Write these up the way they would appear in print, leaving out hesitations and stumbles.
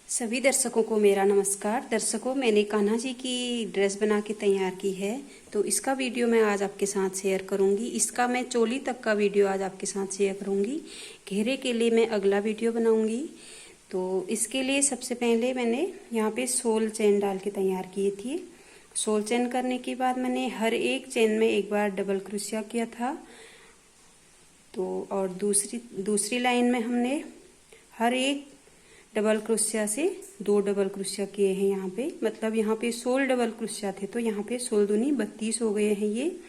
सभी दर्शकों को मेरा नमस्कार। दर्शकों, मैंने कान्हा जी की ड्रेस बना के तैयार की है, तो इसका वीडियो मैं आज आपके साथ शेयर करूंगी। इसका मैं चोली तक का वीडियो आज आपके साथ शेयर करूंगी। घेरे के लिए मैं अगला वीडियो बनाऊंगी। तो इसके लिए सबसे पहले मैंने यहाँ पे सोल चेन डाल के तैयार किए थी। सोल चेन करने के बाद मैंने हर एक चेन में एक बार डबल क्रोशिया किया था। तो और दूसरी लाइन में हमने हर एक डबल क्रोशिया से 2 डबल क्रोशिया किए हैं। यहाँ पे मतलब यहाँ पे 16 डबल क्रोशिया थे, तो यहाँ पे 16 दूनी 32 हो गए हैं ये।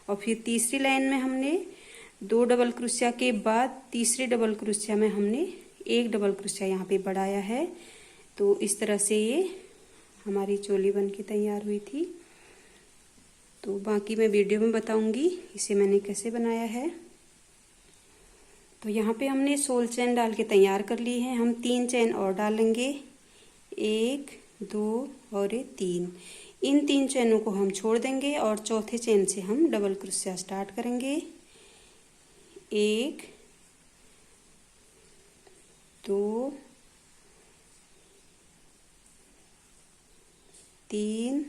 और फिर तीसरी लाइन में हमने 2 डबल क्रोशिया के बाद तीसरे डबल क्रोशिया में हमने 1 डबल क्रोशिया यहाँ पे बढ़ाया है। तो इस तरह से ये हमारी चोली बन के तैयार हुई थी। तो बाकी मैं वीडियो में बताऊंगी इसे मैंने कैसे बनाया है। तो यहाँ पे हमने सोल चेन डाल के तैयार कर ली है। हम 3 चेन और डालेंगे, 1 2 और 3। इन 3 चेनों को हम छोड़ देंगे और चौथे चेन से हम डबल क्रोशिया स्टार्ट करेंगे। 1 2 3।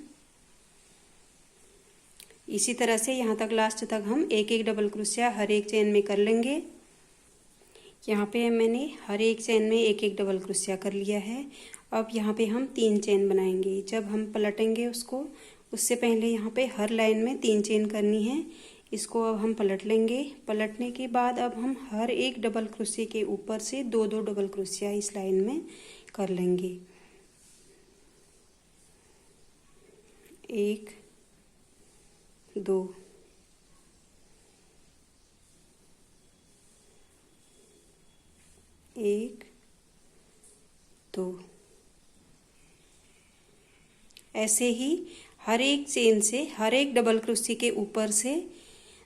इसी तरह से यहाँ तक लास्ट तक हम एक एक डबल क्रोशिया हर एक चेन में कर लेंगे। यहाँ पे मैंने हर एक चेन में एक एक डबल क्रोशिया कर लिया है। अब यहाँ पे हम 3 चेन बनाएंगे। जब हम पलटेंगे उसको, उससे पहले यहाँ पे हर लाइन में 3 चेन करनी है। इसको अब हम पलट लेंगे। पलटने के बाद अब हम हर एक डबल क्रोशिया के ऊपर से 2 डबल क्रोशिया इस लाइन में कर लेंगे। 1 2 1 2। ऐसे ही हर एक चेन से हर एक डबल क्रोशिया के ऊपर से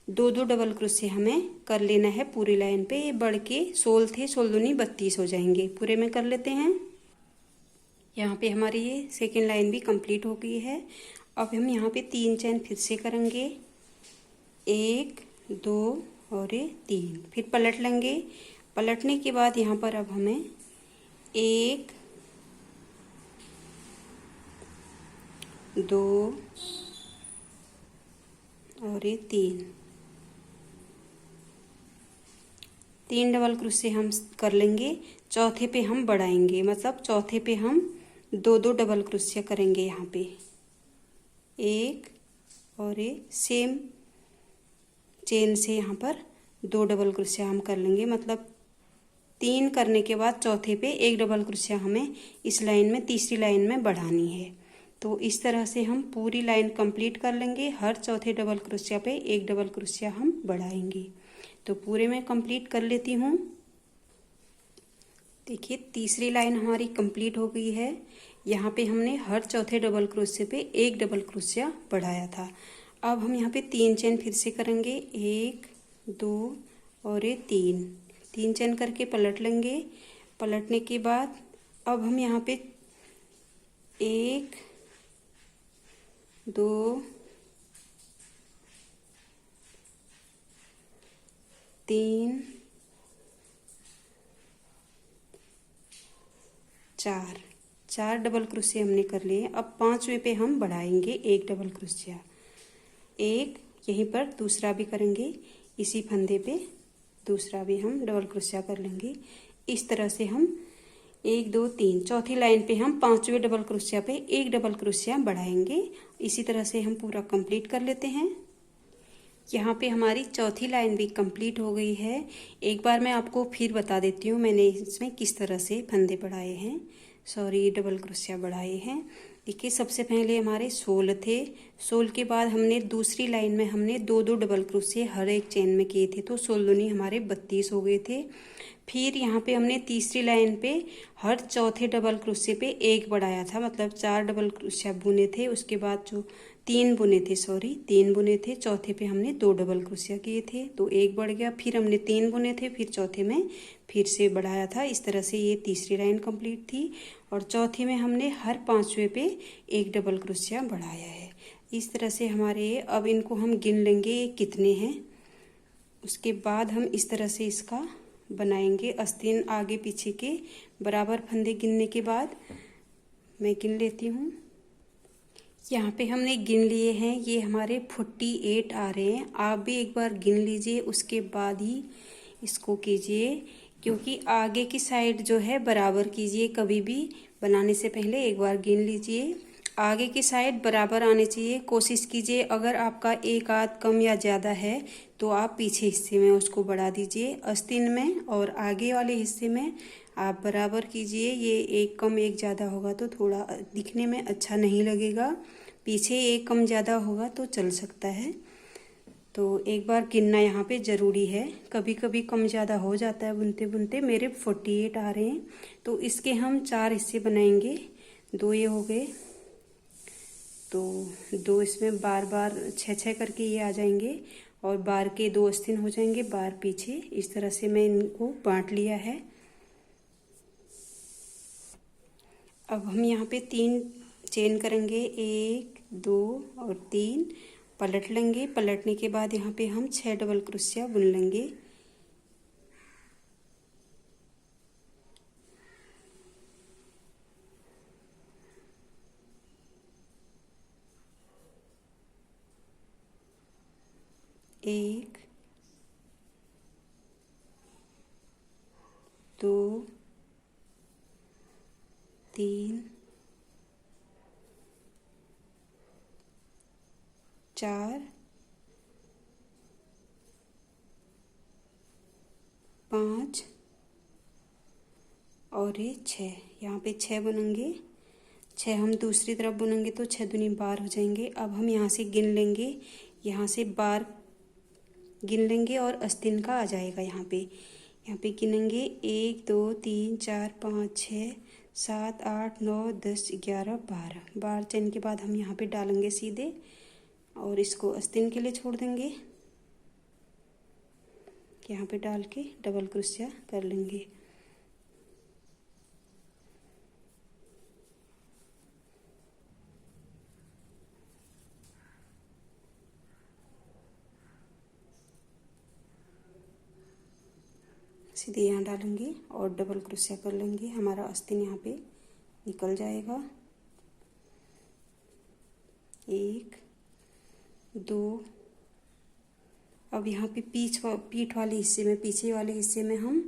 2 डबल क्रोशिया हमें कर लेना है पूरी लाइन पे। ये बढ़ के 16 थे, 16 दूनी 32 हो जाएंगे। पूरे में कर लेते हैं। यहाँ पे हमारी ये सेकेंड लाइन भी कंप्लीट हो गई है। अब हम यहाँ पे 3 चेन फिर से करेंगे, 1 2 और 3। फिर पलट लेंगे। पलटने के बाद यहाँ पर अब हमें 1 2 और 3 डबल क्रोशिया हम कर लेंगे। चौथे पे हम बढ़ाएंगे, मतलब चौथे पे हम 2 डबल क्रोशिया करेंगे। यहाँ पे 1 और सेम चेन से यहाँ पर 2 डबल क्रोशिया हम कर लेंगे। मतलब 3 करने के बाद चौथे पे 1 डबल क्रोशिया हमें इस लाइन में तीसरी लाइन में बढ़ानी है। तो इस तरह से हम पूरी लाइन कंप्लीट कर लेंगे। हर चौथे डबल क्रोशिया पे 1 डबल क्रोशिया हम बढ़ाएंगे। तो पूरे में कंप्लीट कर लेती हूँ। देखिए, तीसरी लाइन हमारी कंप्लीट हो गई है। यहाँ पे हमने हर चौथे डबल क्रोशिया पे 1 डबल क्रोशिया बढ़ाया था। अब हम यहाँ पे 3 चेन फिर से करेंगे, 1 2 और 3 चेन करके पलट लेंगे। पलटने के बाद अब हम यहाँ पे 1 2 3 4 डबल क्रोशिया हमने कर लिए। अब 5वें पे हम बढ़ाएंगे 1 डबल क्रोशिया। एक यहीं पर दूसरा भी करेंगे, इसी फंदे पे दूसरा भी हम डबल क्रोशिया कर लेंगे। इस तरह से हम 1 2 3 चौथी लाइन पे हम 5वें डबल क्रोशिया पे 1 डबल क्रोशिया बढ़ाएंगे। इसी तरह से हम पूरा कंप्लीट कर लेते हैं। यहाँ पे हमारी चौथी लाइन भी कंप्लीट हो गई है। एक बार मैं आपको फिर बता देती हूँ मैंने इसमें किस तरह से फंदे बढ़ाए हैं, डबल क्रोशिया बढ़ाए हैं। देखिए, सबसे पहले हमारे 16 थे। 16 के बाद हमने दूसरी लाइन में हमने 2 डबल क्रोशिया हर एक चेन में किए थे, तो 16 दूनी हमारे 32 हो गए थे। फिर यहाँ पे हमने तीसरी लाइन पे हर चौथे डबल क्रोशिया पे 1 बढ़ाया था, मतलब 4 डबल क्रोशिया बुने थे। उसके बाद जो 3 बुने थे। चौथे पे हमने 2 डबल क्रोशिया किए थे, तो 1 बढ़ गया। फिर हमने 3 बुने थे, फिर चौथे में फिर से बढ़ाया था। इस तरह से ये तीसरी लाइन कंप्लीट थी। और चौथे में हमने हर 5वें पे 1 डबल क्रोशिया बढ़ाया है। इस तरह से हमारे, अब इनको हम गिन लेंगे ये कितने हैं। उसके बाद हम इस तरह से इसका बनाएंगे आस्तीन। आगे पीछे के बराबर फंदे गिनने के बाद मैं गिन लेती हूँ। यहाँ पे हमने गिन लिए हैं, ये हमारे 48 आ रहे हैं। आप भी एक बार गिन लीजिए, उसके बाद ही इसको कीजिए, क्योंकि आगे की साइड जो है बराबर कीजिए। कभी भी बनाने से पहले एक बार गिन लीजिए। आगे की साइड बराबर आने चाहिए, कोशिश कीजिए। अगर आपका एक आध कम या ज़्यादा है तो आप पीछे हिस्से में उसको बढ़ा दीजिए आस्तीन में, और आगे वाले हिस्से में आप बराबर कीजिए। ये एक कम एक ज़्यादा होगा तो थोड़ा दिखने में अच्छा नहीं लगेगा, पीछे एक कम ज़्यादा होगा तो चल सकता है। तो एक बार गिनना यहाँ पे ज़रूरी है, कभी कभी कम ज़्यादा हो जाता है बुनते बुनते। मेरे 48 आ रहे हैं, तो इसके हम 4 हिस्से बनाएंगे। 2 ये हो गए, तो 2 इसमें बार बार 6 करके ये आ जाएंगे, और बार के 2 आस्तीन हो जाएंगे, बार पीछे। इस तरह से मैं इनको बांट लिया है। अब हम यहाँ पे 3 चेन करेंगे, 1 2 और 3, पलट लेंगे। पलटने के बाद यहाँ पे हम 6 डबल क्रोशिया बुन लेंगे। एक, 2, 3, 4, 5 और ये 6। यहाँ पे 6 बुनेंगे। 6 हम दूसरी तरफ बुनेंगे तो 6 दूनी 12 हो जाएंगे। अब हम यहाँ से गिन लेंगे, यहाँ से बार गिन लेंगे और आस्तीन का आ जाएगा। यहाँ पे गिनेंगे 1 2 3 4 5 6 7 8 9 10 11 12। 12 चेन के बाद हम यहाँ पे डालेंगे सीधे, और इसको आस्तीन के लिए छोड़ देंगे। यहाँ पे डाल के डबल क्रोशिया कर लेंगे। सीधे यहाँ डालेंगे और डबल क्रोशिया कर लेंगे। हमारा आस्तीन यहाँ पे निकल जाएगा। 1 2। अब यहाँ पे पीठ वाले हिस्से में, पीछे वाले हिस्से में हम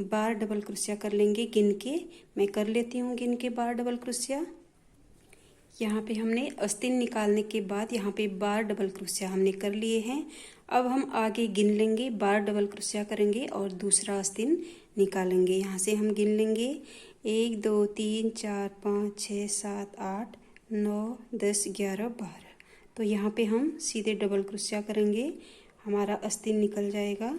12 डबल क्रोशिया कर लेंगे गिन के। मैं कर लेती हूँ गिन के 12 डबल क्रोशिया। यहाँ पे हमने आस्तीन निकालने के बाद यहाँ पे 12 डबल क्रोशिया हमने कर लिए हैं। अब हम आगे गिन लेंगे, 12 डबल क्रोशिया करेंगे और दूसरा आस्तीन निकालेंगे। यहाँ से हम गिन लेंगे 1 2 3 4 5 6 7 8 9 10 11 12। तो यहाँ पे हम सीधे डबल क्रोशिया करेंगे, हमारा आस्तीन निकल जाएगा।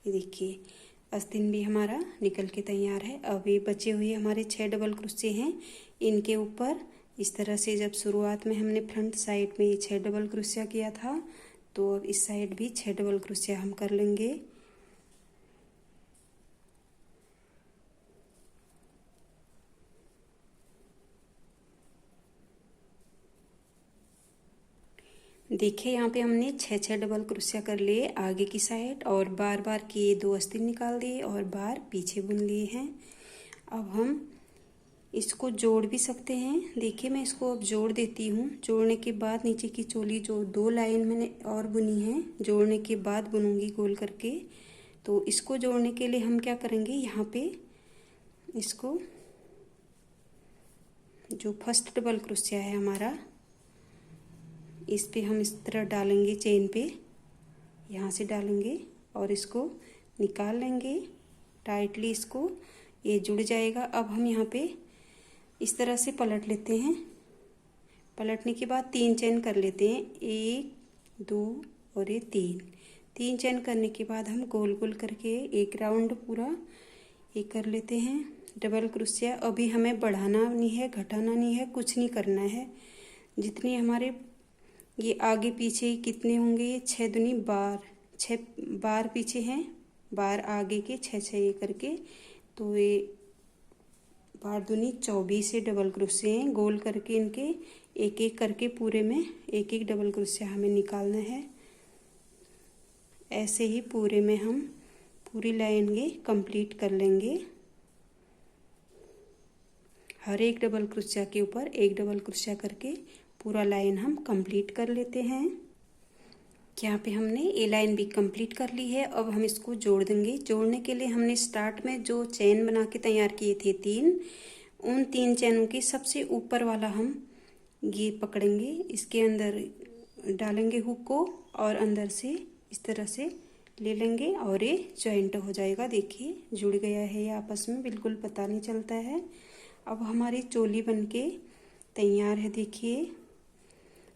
ये देखिए आस्तीन भी हमारा निकल के तैयार है। अब ये बचे हुए हमारे 6 डबल क्रोशिया हैं, इनके ऊपर इस तरह से, जब शुरुआत में हमने फ्रंट साइड में ये 6 डबल क्रोशिया किया था, तो अब इस साइड भी 6 डबल क्रोशिया हम कर लेंगे। देखिए यहाँ पे हमने 6 डबल क्रोशिया कर लिए आगे की साइड, और बार बार किए 2 आस्तीन निकाल दिए और बार पीछे बुन लिए हैं। अब हम इसको जोड़ भी सकते हैं। देखिए मैं इसको अब जोड़ देती हूँ। जोड़ने के बाद नीचे की चोली जो 2 लाइन मैंने और बुनी है, जोड़ने के बाद बुनूंगी गोल करके। तो इसको जोड़ने के लिए हम क्या करेंगे, यहाँ पे इसको जो फर्स्ट डबल क्रोशिया है हमारा, इस पे हम इस तरह डालेंगे चेन पे, यहाँ से डालेंगे और इसको निकाल लेंगे टाइटली, इसको ये जुड़ जाएगा। अब हम यहाँ पे इस तरह से पलट लेते हैं। पलटने के बाद 3 चेन कर लेते हैं, 1 2 और ये 3 चेन करने के बाद हम गोल गोल करके एक राउंड पूरा ये कर लेते हैं डबल क्रोशिया। अभी हमें बढ़ाना नहीं है, घटाना नहीं है, कुछ नहीं करना है। जितनी हमारे ये आगे पीछे कितने होंगे, ये 6 दूनी 12, 6 बार पीछे हैं, बार आगे के 6 ये करके, तो ये 12 दूनी 24 से डबल क्रोशिया हैं। गोल करके इनके एक एक करके पूरे में एक एक डबल क्रोशिया हमें निकालना है। ऐसे ही पूरे में हम पूरी लाइन ये कंप्लीट कर लेंगे। हर एक डबल क्रोशिया के ऊपर एक डबल क्रोशिया करके पूरा लाइन हम कंप्लीट कर लेते हैं। यहाँ पे हमने ए लाइन भी कंप्लीट कर ली है। अब हम इसको जोड़ देंगे। जोड़ने के लिए हमने स्टार्ट में जो चेन बना के तैयार किए थे 3, उन 3 चैनों के सबसे ऊपर वाला हम ये पकड़ेंगे, इसके अंदर डालेंगे हुक को और अंदर से इस तरह से ले लेंगे और ये जॉइंट हो जाएगा। देखिए जुड़ गया है ये आपस में, बिल्कुल पता नहीं चलता है। अब हमारी चोली बनके तैयार है। देखिए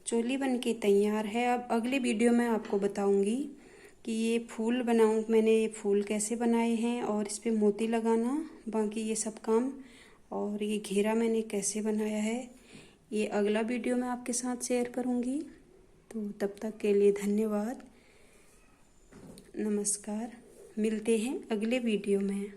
चोली बनके तैयार है। अब अगले वीडियो में आपको बताऊंगी कि ये फूल बनाऊं, मैंने ये फूल कैसे बनाए हैं और इस पे मोती लगाना, बाकी ये सब काम, और ये घेरा मैंने कैसे बनाया है, ये अगला वीडियो मैं आपके साथ शेयर करूंगी। तो तब तक के लिए धन्यवाद, नमस्कार। मिलते हैं अगले वीडियो में।